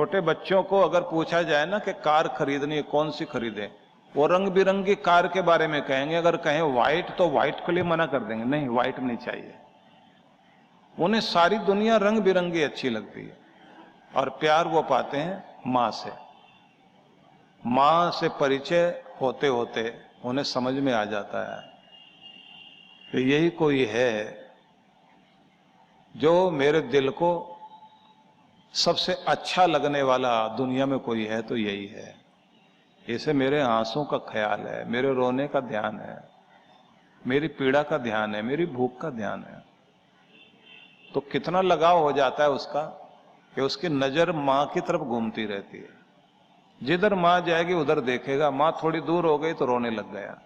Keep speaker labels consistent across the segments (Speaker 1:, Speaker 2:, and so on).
Speaker 1: छोटे बच्चों को अगर पूछा जाए ना कि कार खरीदनी है कौन सी खरीदे, वो रंग बिरंगी कार के बारे में कहेंगे। अगर कहें व्हाइट तो व्हाइट के लिए मना कर देंगे, नहीं व्हाइट नहीं चाहिए। उन्हें सारी दुनिया रंग बिरंगी अच्छी लगती है। और प्यार वो पाते हैं मां से। मां से परिचय होते होते उन्हें समझ में आ जाता है कि यही कोई है जो मेरे दिल को सबसे अच्छा लगने वाला दुनिया में कोई है तो यही है। इसे मेरे आंसू का ख्याल है, मेरे रोने का ध्यान है, मेरी पीड़ा का ध्यान है, मेरी भूख का ध्यान है। तो कितना लगाव हो जाता है उसका कि उसकी नजर मां की तरफ घूमती रहती है। जिधर मां जाएगी उधर देखेगा, मां थोड़ी दूर हो गई तो रोने लग गया।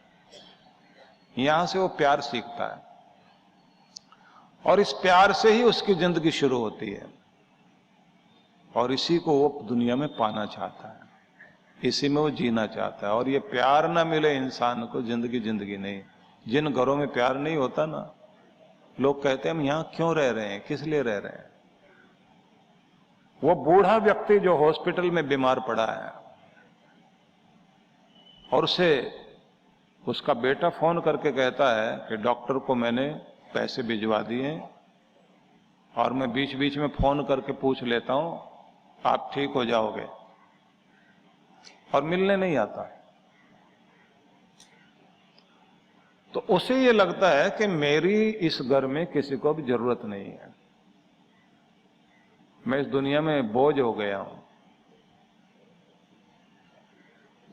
Speaker 1: यहां से वो प्यार सीखता है और इस प्यार से ही उसकी जिंदगी शुरू होती है। और इसी को वो दुनिया में पाना चाहता है, इसी में वो जीना चाहता है। और ये प्यार ना मिले इंसान को, जिंदगी जिंदगी नहीं। जिन घरों में प्यार नहीं होता ना, लोग कहते हैं हम यहां क्यों रह रहे हैं, किस लिए रह रहे हैं। वो बूढ़ा व्यक्ति जो हॉस्पिटल में बीमार पड़ा है और उसे उसका बेटा फोन करके कहता है कि डॉक्टर को मैंने पैसे भिजवा दिए और मैं बीच बीच में फोन करके पूछ लेता हूं आप ठीक हो जाओगे, और मिलने नहीं आता। तो उसे ये लगता है कि मेरी इस घर में किसी को भी जरूरत नहीं है, मैं इस दुनिया में बोझ हो गया हूं।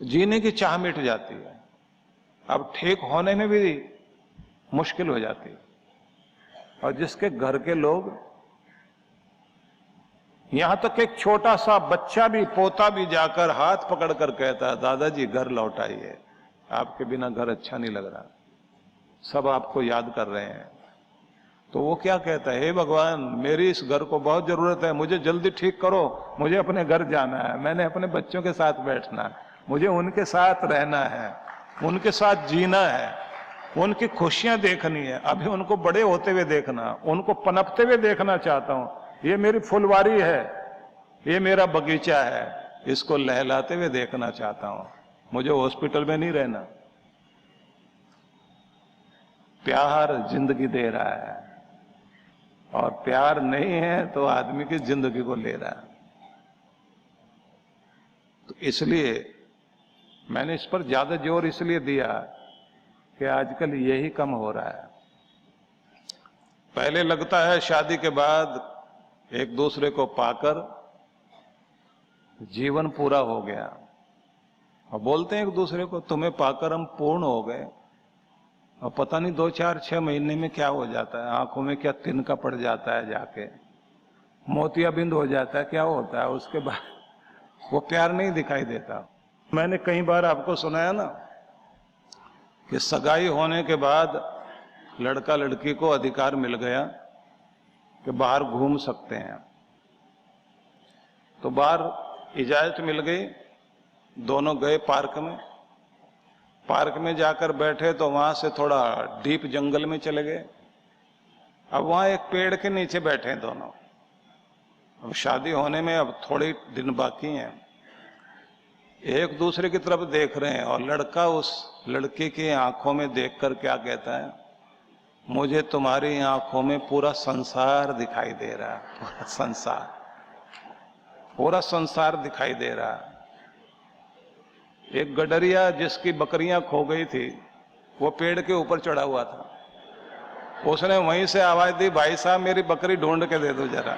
Speaker 1: जीने की चाह मिट जाती है, अब ठीक होने में भी मुश्किल हो जाती है। और जिसके घर के लोग, यहां तक एक छोटा सा बच्चा भी, पोता भी जाकर हाथ पकड़कर कहता है दादाजी घर लौट आइए, आपके बिना घर अच्छा नहीं लग रहा, सब आपको याद कर रहे हैं। तो वो क्या कहता है, हे भगवान मेरी इस घर को बहुत जरूरत है, मुझे जल्दी ठीक करो, मुझे अपने घर जाना है, मैंने अपने बच्चों के साथ बैठना है, मुझे उनके साथ रहना है, उनके साथ जीना है, उनकी खुशियां देखनी है। अभी उनको बड़े होते हुए देखना, उनको पनपते हुए देखना चाहता हूं। ये मेरी फुलवारी है, ये मेरा बगीचा है, इसको लहलाते हुए देखना चाहता हूं, मुझे हॉस्पिटल में नहीं रहना। प्यार जिंदगी दे रहा है और प्यार नहीं है तो आदमी की जिंदगी को ले रहा है। तो इसलिए मैंने इस पर ज्यादा जोर इसलिए दिया कि आजकल यही कम हो रहा है। पहले लगता है शादी के बाद एक दूसरे को पाकर जीवन पूरा हो गया, और बोलते हैं एक दूसरे को तुम्हें पाकर हम पूर्ण हो गए, और पता नहीं 2-4-6 महीने में क्या हो जाता है, आंखों में क्या तिनका पड़ जाता है, जाके मोतियाबिंद हो जाता है, क्या होता है, उसके बाद वो प्यार नहीं दिखाई देता। मैंने कई बार आपको सुनाया ना कि सगाई होने के बाद लड़का लड़की को अधिकार मिल गया कि बाहर घूम सकते हैं। तो बाहर इजाजत मिल गई, दोनों गए पार्क में। पार्क में जाकर बैठे तो वहां से थोड़ा डीप जंगल में चले गए। अब वहां एक पेड़ के नीचे बैठे हैं दोनों। अब शादी होने में अब थोड़े दिन बाकी हैं, एक दूसरे की तरफ देख रहे हैं, और लड़का उस लड़की की आंखों में देखकर क्या कहता है, मुझे तुम्हारी आंखों में पूरा संसार दिखाई दे रहा है, पूरा संसार दिखाई दे रहा है। एक गडरिया जिसकी बकरियां खो गई थी, वो पेड़ के ऊपर चढ़ा हुआ था, उसने वहीं से आवाज दी, भाई साहब मेरी बकरी ढूंढ के दे दो जरा,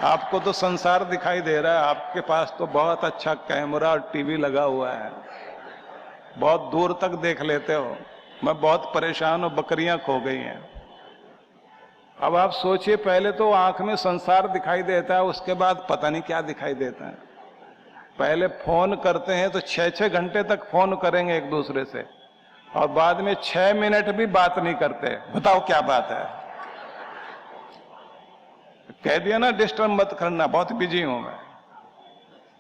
Speaker 1: आपको तो संसार दिखाई दे रहा है, आपके पास तो बहुत अच्छा कैमरा और टीवी लगा हुआ है, बहुत दूर तक देख लेते हो, मैं बहुत परेशान हूं, बकरियां खो गई हैं। अब आप सोचिए, पहले तो आंख में संसार दिखाई देता है, उसके बाद पता नहीं क्या दिखाई देता है। पहले फोन करते हैं तो 6-6 घंटे तक फोन करेंगे एक दूसरे से, और बाद में 6 मिनट भी बात नहीं करते, बताओ क्या बात है। कह दिया ना डिस्टर्ब मत करना, बहुत बिजी हूं मैं।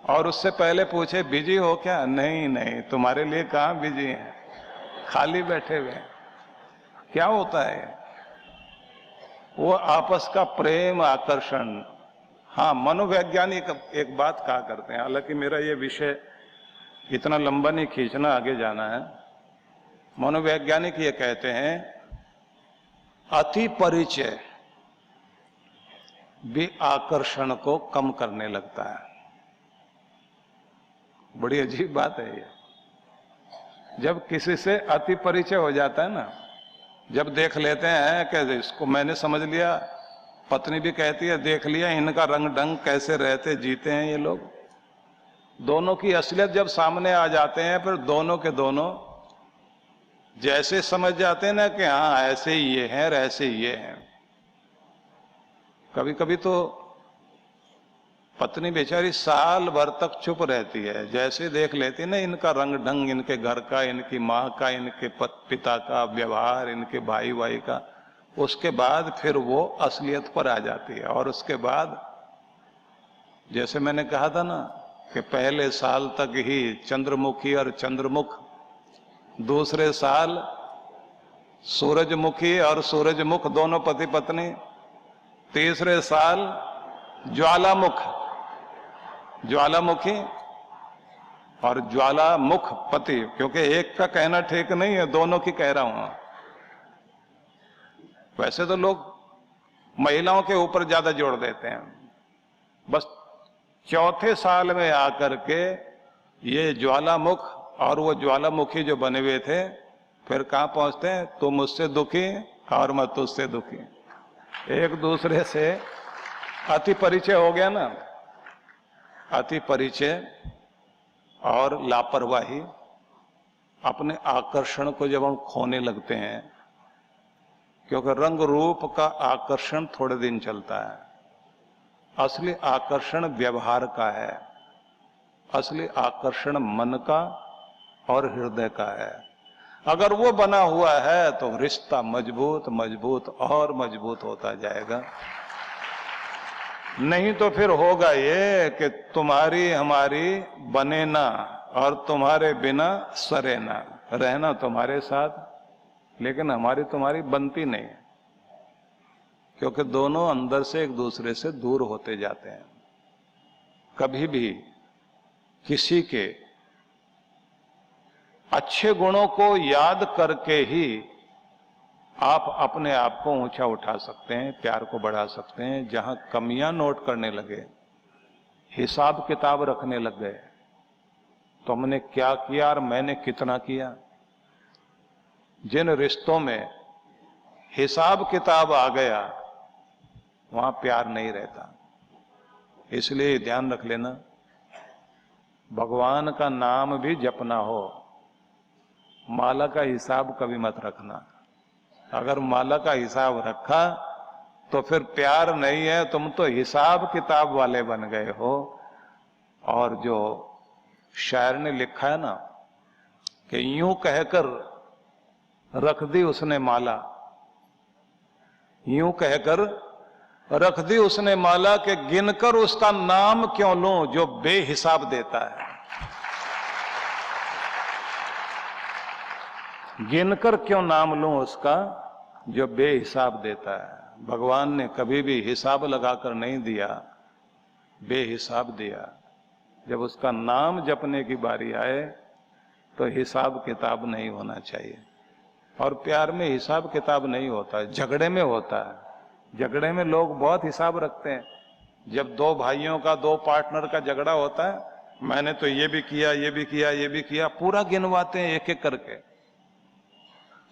Speaker 1: और उससे पहले पूछे बिजी हो क्या, नहीं नहीं तुम्हारे लिए कहां बिजी है, खाली बैठे हुए। क्या होता है, वो आपस का प्रेम आकर्षण हाँ, मनोवैज्ञानिक एक बात कहा करते हैं, हालांकि मेरा ये विषय इतना लंबा नहीं खींचना, आगे जाना है। मनोवैज्ञानिक ये कहते हैं अति परिचय भी आकर्षण को कम करने लगता है। बड़ी अजीब बात है ये। जब किसी से अति परिचय हो जाता है ना, जब देख लेते हैं कि इसको मैंने समझ लिया, पत्नी भी कहती है देख लिया इनका रंग ढंग कैसे रहते जीते हैं ये लोग, दोनों की असलियत जब सामने आ जाते हैं फिर दोनों के दोनों जैसे समझ जाते हैं ना कि हाँ ऐसे ही ये हैं और ऐसे ही ये हैं। कभी कभी तो पत्नी बेचारी साल भर तक चुप रहती है, जैसे देख लेती है ना इनका रंग ढंग, इनके घर का, इनकी माँ का, इनके पिता का व्यवहार, इनके भाई भाई का, उसके बाद फिर वो असलियत पर आ जाती है। और उसके बाद जैसे मैंने कहा था ना कि पहले साल तक ही चंद्रमुखी और चंद्रमुख, दूसरे साल सूरजमुखी और सूरजमुख दोनों पति पत्नी, तीसरे साल ज्वालामुखी और ज्वालामुख पति, क्योंकि एक का कहना ठीक नहीं है, दोनों की कह रहा हूं। वैसे तो लोग महिलाओं के ऊपर ज्यादा जोर देते हैं, बस चौथे साल में आकर के ये ज्वालामुख और वो ज्वालामुखी जो बने हुए थे फिर कहां पहुंचते हैं, तुम मुझसे दुखी और मैं तुझसे दुखी, एक दूसरे से अति परिचय हो गया ना। अति परिचय और लापरवाही, अपने आकर्षण को जब हम खोने लगते हैं, क्योंकि रंग रूप का आकर्षण थोड़े दिन चलता है, असली आकर्षण व्यवहार का है, असली आकर्षण मन का और हृदय का है। अगर वो बना हुआ है तो रिश्ता मजबूत मजबूत और मजबूत होता जाएगा। नहीं तो फिर होगा ये कि तुम्हारी हमारी बने ना और तुम्हारे बिना सरे ना, रहना तुम्हारे साथ लेकिन हमारी तुम्हारी बनती नहीं, क्योंकि दोनों अंदर से एक दूसरे से दूर होते जाते हैं। कभी भी किसी के अच्छे गुणों को याद करके ही आप अपने आप को ऊंचा उठा सकते हैं, प्यार को बढ़ा सकते हैं। जहां कमियां नोट करने लगे, हिसाब किताब रखने लग गए, तुमने क्या किया और मैंने कितना किया, जिन रिश्तों में हिसाब किताब आ गया वहां प्यार नहीं रहता। इसलिए ध्यान रख लेना, भगवान का नाम भी जपना हो, माला का हिसाब कभी मत रखना। अगर माला का हिसाब रखा तो फिर प्यार नहीं है, तुम तो हिसाब किताब वाले बन गए हो। और जो शायर ने लिखा है ना कि यूं कहकर रख दी उसने माला, यूं कहकर रख दी उसने माला कि गिनकर उसका नाम क्यों लूं जो बेहिसाब देता है। गिनकर क्यों नाम लूं उसका जो बेहिसाब देता है। भगवान ने कभी भी हिसाब लगाकर नहीं दिया, बेहिसाब दिया। जब उसका नाम जपने की बारी आए तो हिसाब किताब नहीं होना चाहिए। और प्यार में हिसाब किताब नहीं होता है, झगड़े में होता है। झगड़े में लोग बहुत हिसाब रखते हैं। जब दो भाइयों का, दो पार्टनर का झगड़ा होता है, मैंने तो ये भी किया, ये भी किया, ये भी किया, पूरा गिनवाते हैं एक एक करके।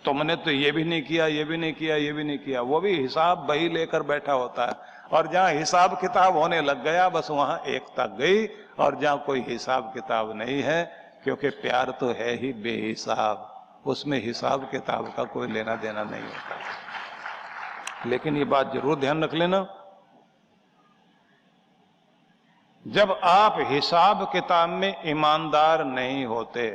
Speaker 1: तुमने तो ये भी नहीं किया, ये भी नहीं किया, ये भी नहीं किया। वो भी हिसाब बही लेकर बैठा होता है। और जहां हिसाब किताब होने लग गया बस वहां एकता गई। और जहां कोई हिसाब किताब नहीं है, क्योंकि प्यार तो है ही बेहिसाब, उसमें हिसाब किताब का कोई लेना देना नहीं होता। लेकिन ये बात जरूर ध्यान रख लेना, जब आप हिसाब किताब में ईमानदार नहीं होते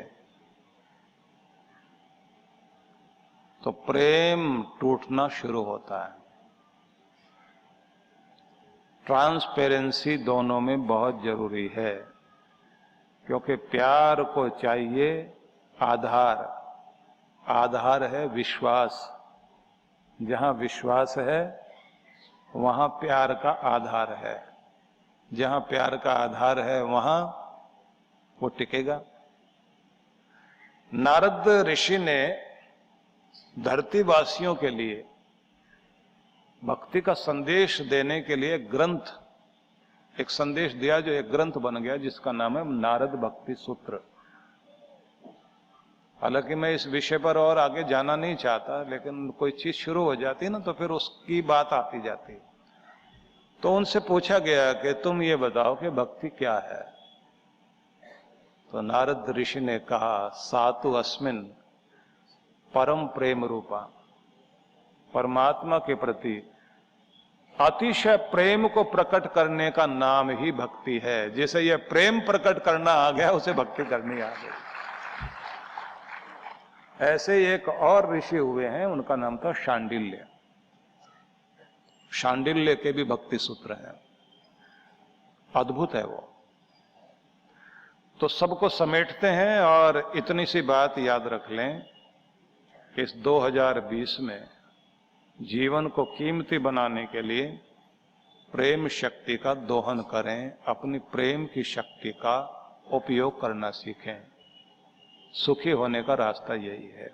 Speaker 1: तो प्रेम टूटना शुरू होता है। ट्रांसपेरेंसी दोनों में बहुत जरूरी है, क्योंकि प्यार को चाहिए आधार। आधार है विश्वास। जहां विश्वास है वहां प्यार का आधार है। जहां प्यार का आधार है वहां वो टिकेगा। नारद ऋषि ने धरतीवासियों के लिए भक्ति का संदेश देने के लिए ग्रंथ, एक संदेश दिया जो एक ग्रंथ बन गया, जिसका नाम है नारद भक्ति सूत्र। हालांकि मैं इस विषय पर और आगे जाना नहीं चाहता, लेकिन कोई चीज शुरू हो जाती है ना तो फिर उसकी बात आती जाती है। तो उनसे पूछा गया कि तुम ये बताओ कि भक्ति क्या है। तो नारद ऋषि ने कहा, सातु अस्मिन परम प्रेम रूपा, परमात्मा के प्रति अतिशय प्रेम को प्रकट करने का नाम ही भक्ति है। जैसे ये प्रेम प्रकट करना आ गया, उसे भक्ति करनी आ गई। ऐसे एक और ऋषि हुए हैं, उनका नाम था शांडिल्य। शांडिल्य के भी भक्ति सूत्र हैं, अद्भुत है वो। तो सबको समेटते हैं और इतनी सी बात याद रख लें कि इस 2020 में जीवन को कीमती बनाने के लिए प्रेम शक्ति का दोहन करें, अपनी प्रेम की शक्ति का उपयोग करना सीखें। सुखी होने का रास्ता यही है।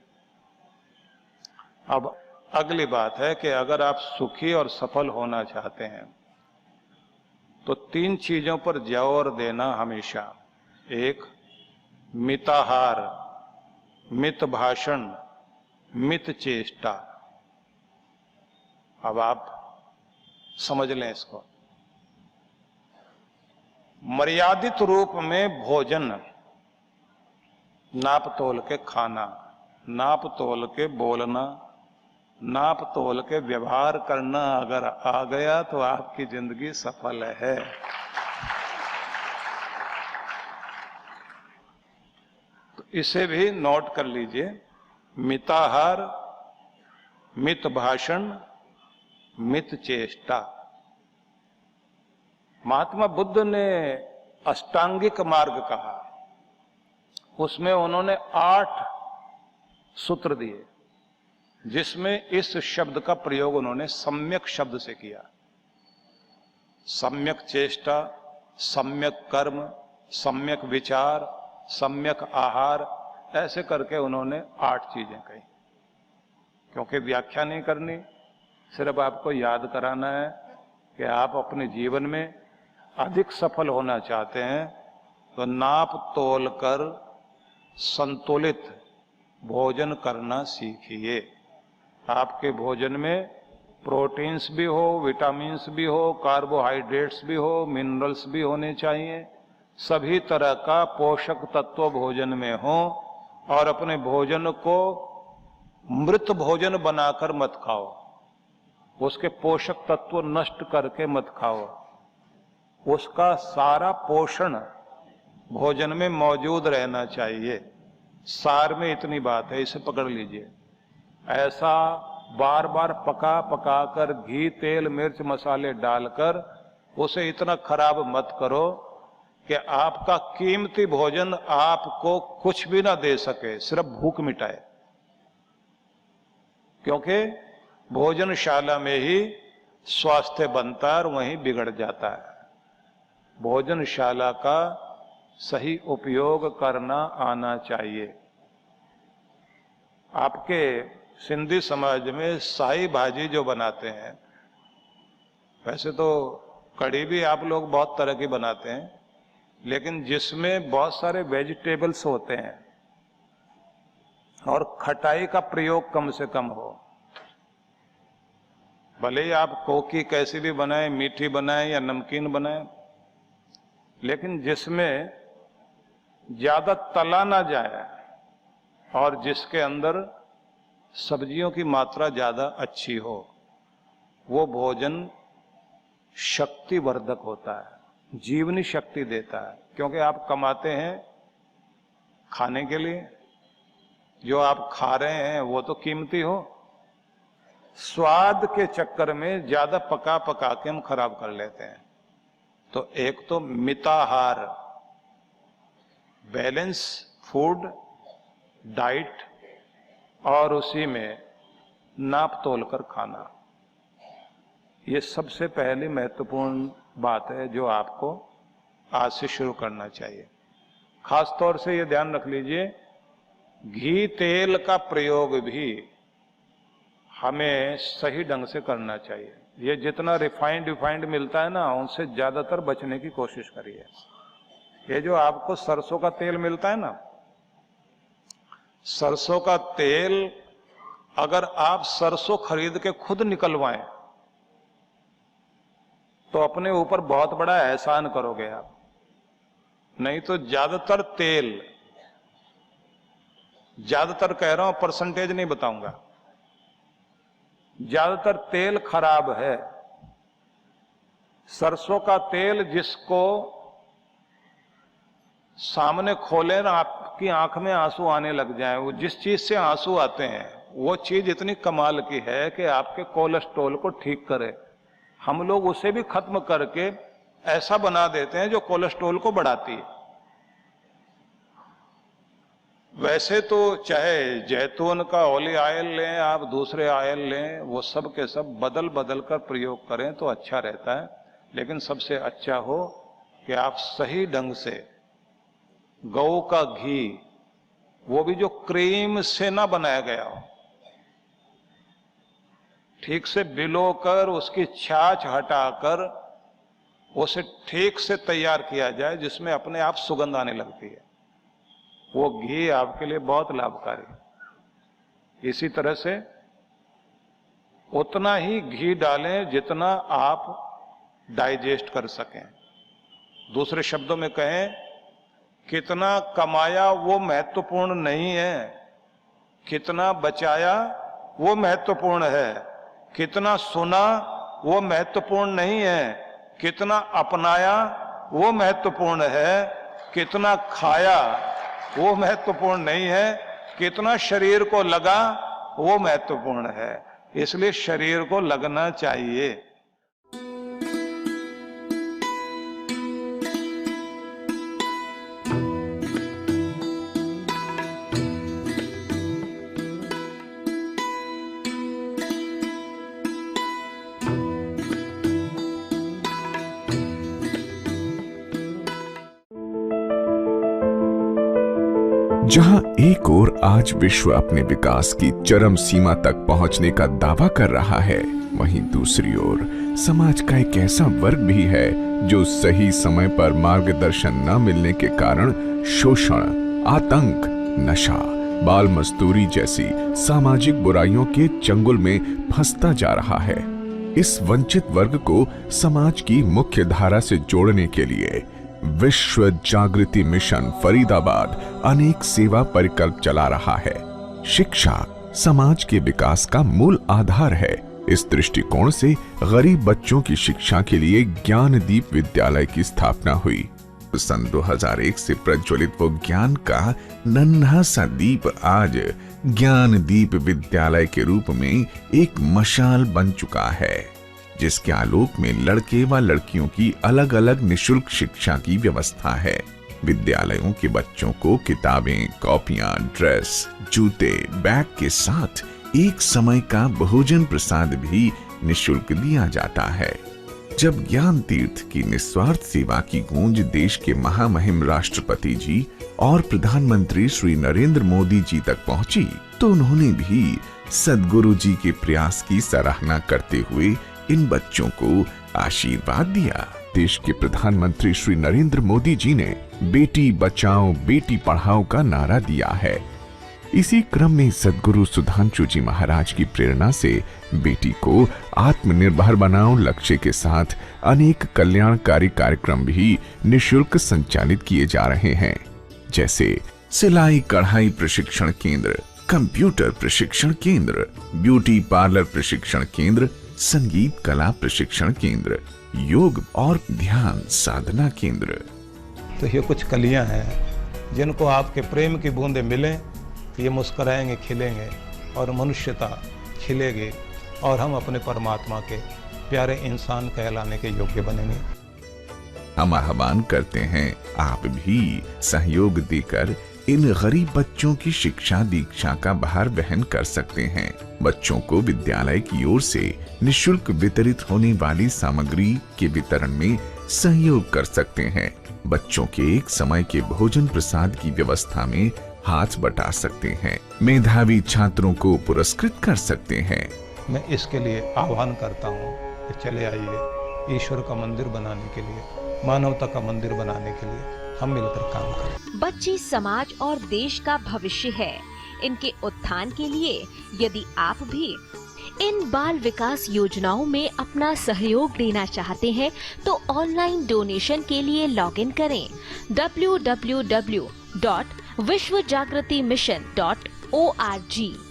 Speaker 1: अब अगली बात है कि अगर आप सुखी और सफल होना चाहते हैं तो 3 चीजों पर जोर देना हमेशा। एक, मिताहार, मित भाषण, मित चेष्टा। अब आप समझ लें इसको। मर्यादित रूप में भोजन, नाप तोल के खाना, नाप तोल के बोलना, नाप तोल के व्यवहार करना अगर आ गया तो आपकी जिंदगी सफल है। तो इसे भी नोट कर लीजिए। मिताहार, मित भाषण, मित चेष्टा। महात्मा बुद्ध ने अष्टांगिक मार्ग कहा, उसमें उन्होंने 8 सूत्र दिए, जिसमें इस शब्द का प्रयोग उन्होंने सम्यक शब्द से किया। सम्यक चेष्टा, सम्यक कर्म, सम्यक विचार, सम्यक आहार, ऐसे करके उन्होंने 8 चीजें कही। क्योंकि व्याख्या नहीं करनी, सिर्फ आपको याद कराना है कि आप अपने जीवन में अधिक सफल होना चाहते हैं तो नाप तोल कर संतुलित भोजन करना सीखिए। आपके भोजन में प्रोटीन्स भी हो, विटामिन्स भी हो, कार्बोहाइड्रेट्स भी हो, मिनरल्स भी होने चाहिए। सभी तरह का पोषक तत्व भोजन में हो और अपने भोजन को मृत भोजन बनाकर मत खाओ, उसके पोषक तत्व नष्ट करके मत खाओ। उसका सारा पोषण भोजन में मौजूद रहना चाहिए। सार में इतनी बात है, इसे पकड़ लीजिए। ऐसा बार बार पका पका कर घी, तेल, मिर्च, मसाले डालकर उसे इतना खराब मत करो कि आपका कीमती भोजन आपको कुछ भी ना दे सके, सिर्फ भूख मिटाए। क्योंकि भोजनशाला में ही स्वास्थ्य बनता है और वहीं बिगड़ जाता है। भोजनशाला का सही उपयोग करना आना चाहिए। आपके सिंधी समाज में शाही भाजी जो बनाते हैं, वैसे तो कढ़ी भी आप लोग बहुत तरह की बनाते हैं, लेकिन जिसमें बहुत सारे वेजिटेबल्स होते हैं और खटाई का प्रयोग कम से कम हो, भले ही आप कोकी कैसी भी बनाएं, मीठी बनाएं या नमकीन बनाएं, लेकिन जिसमें ज्यादा तला ना जाए और जिसके अंदर सब्जियों की मात्रा ज्यादा अच्छी हो, वो भोजन शक्तिवर्धक होता है, जीवनी शक्ति देता है। क्योंकि आप कमाते हैं खाने के लिए, जो आप खा रहे हैं वो तो कीमती हो। स्वाद के चक्कर में ज्यादा पका पका के हम खराब कर लेते हैं। तो एक तो मिताहार, बैलेंस फूड डाइट, और उसी में नाप तोल कर खाना, ये सबसे पहली महत्वपूर्ण बात है जो आपको आज से शुरू करना चाहिए। खास तौर से ये ध्यान रख लीजिए, घी तेल का प्रयोग भी हमें सही ढंग से करना चाहिए। ये जितना रिफाइंड मिलता है ना, उनसे ज्यादातर बचने की कोशिश करिए। ये जो आपको सरसों का तेल मिलता है ना, सरसों का तेल अगर आप सरसों खरीद के खुद निकलवाएं तो अपने ऊपर बहुत बड़ा एहसान करोगे आप। नहीं तो ज्यादातर तेल, ज्यादातर कह रहा हूं, परसेंटेज नहीं बताऊंगा, ज्यादातर तेल खराब है। सरसों का तेल जिसको सामने खोले ना, आपकी आंख में आंसू आने लग जाए, वो जिस चीज से आंसू आते हैं वो चीज इतनी कमाल की है कि आपके कोलेस्ट्रॉल को ठीक करे। हम लोग उसे भी खत्म करके ऐसा बना देते हैं जो कोलेस्ट्रॉल को बढ़ाती है। वैसे तो चाहे जैतून का ऑलिव ऑयल लें, आप दूसरे ऑयल लें, वो सब के सब बदल बदल कर प्रयोग करें तो अच्छा रहता है। लेकिन सबसे अच्छा हो कि आप सही ढंग से गौ का घी, वो भी जो क्रीम से ना बनाया गया हो, ठीक से भिगोकर उसकी छाछ हटाकर उसे ठीक से तैयार किया जाए, जिसमें अपने आप सुगंध आने लगती है, वो घी आपके लिए बहुत लाभकारी है। इसी तरह से उतना ही घी डालें जितना आप डाइजेस्ट कर सकें। दूसरे शब्दों में कहें, कितना कमाया वो महत्वपूर्ण नहीं है, कितना बचाया वो महत्वपूर्ण है। कितना सुना वो महत्वपूर्ण नहीं है, कितना अपनाया वो महत्वपूर्ण है। कितना खाया वो महत्वपूर्ण नहीं है, कितना शरीर को लगा वो महत्वपूर्ण है। इसलिए शरीर को लगना चाहिए।
Speaker 2: जहां एक ओर आज विश्व अपने विकास की चरम सीमा तक पहुंचने का दावा कर रहा है, वहीं दूसरी ओर समाज का एक ऐसा वर्ग भी है जो सही समय पर मार्गदर्शन न मिलने के कारण शोषण, आतंक, नशा, बाल मजदूरी जैसी सामाजिक बुराइयों के चंगुल में फंसता जा रहा है। इस वंचित वर्ग को समाज की मुख्य धारा से जोड़ने के लिए विश्व जागृति मिशन फरीदाबाद अनेक सेवा परिकल्प चला रहा है। शिक्षा समाज के विकास का मूल आधार है। इस दृष्टिकोण से गरीब बच्चों की शिक्षा के लिए ज्ञानदीप विद्यालय की स्थापना हुई। सन 2001 से प्रज्वलित वो ज्ञान का नन्हा सा दीप आज ज्ञानदीप विद्यालय के रूप में एक मशाल बन चुका है, जिसके आलोक में लड़के व लड़कियों की अलग अलग निशुल्क शिक्षा की व्यवस्था है। विद्यालयों के बच्चों को किताबें, कॉपियां, ड्रेस, जूते, बैग के साथ एक समय का भोजन प्रसाद भी निशुल्क दिया जाता है। जब ज्ञान तीर्थ की निस्वार्थ सेवा की गूंज देश के महामहिम राष्ट्रपति जी और प्रधानमंत्री श्री नरेंद्र मोदी जी तक पहुंची, तो उन्होंने भी सद्गुरु जी के प्रयास की सराहना करते हुए इन बच्चों को आशीर्वाद दिया। देश के प्रधानमंत्री श्री नरेंद्र मोदी जी ने बेटी बचाओ बेटी पढ़ाओ का नारा दिया है। इसी क्रम में सद्गुरु सुधांशु जी महाराज की प्रेरणा से बेटी को आत्मनिर्भर बनाओ लक्ष्य के साथ अनेक कल्याणकारी कार्यक्रम भी निशुल्क संचालित किए जा रहे हैं, जैसे सिलाई कढ़ाई प्रशिक्षण केंद्र, कंप्यूटर प्रशिक्षण केंद्र, ब्यूटी पार्लर प्रशिक्षण केंद्र, संगीत कला प्रशिक्षण केंद्र, योग और ध्यान साधना केंद्र।
Speaker 1: तो ये कुछ कलियां हैं जिनको आपके प्रेम की बूंदें मिलें तो ये मुस्कुराएंगे, खिलेंगे और मनुष्यता खिलेगी और हम अपने परमात्मा के प्यारे इंसान कहलाने के योग्य बनेंगे।
Speaker 2: हम आह्वान करते हैं, आप भी सहयोग देकर इन गरीब बच्चों की शिक्षा दीक्षा का भार वहन कर सकते हैं। बच्चों को विद्यालय की ओर से निःशुल्क वितरित होने वाली सामग्री के वितरण में सहयोग कर सकते हैं। बच्चों के एक समय के भोजन प्रसाद की व्यवस्था में हाथ बटा सकते हैं। मेधावी छात्रों को पुरस्कृत कर सकते हैं।
Speaker 1: मैं इसके लिए आह्वान करता हूँ कि चले आइए, ईश्वर का मंदिर बनाने के लिए, मानवता का मंदिर बनाने के लिए हम मिलकर काम करें।
Speaker 3: बच्चे समाज और देश का भविष्य है। इनके उत्थान के लिए यदि आप भी इन बाल विकास योजनाओं में अपना सहयोग देना चाहते हैं तो ऑनलाइन डोनेशन के लिए लॉगिन करें www.vishwajagritimission.org।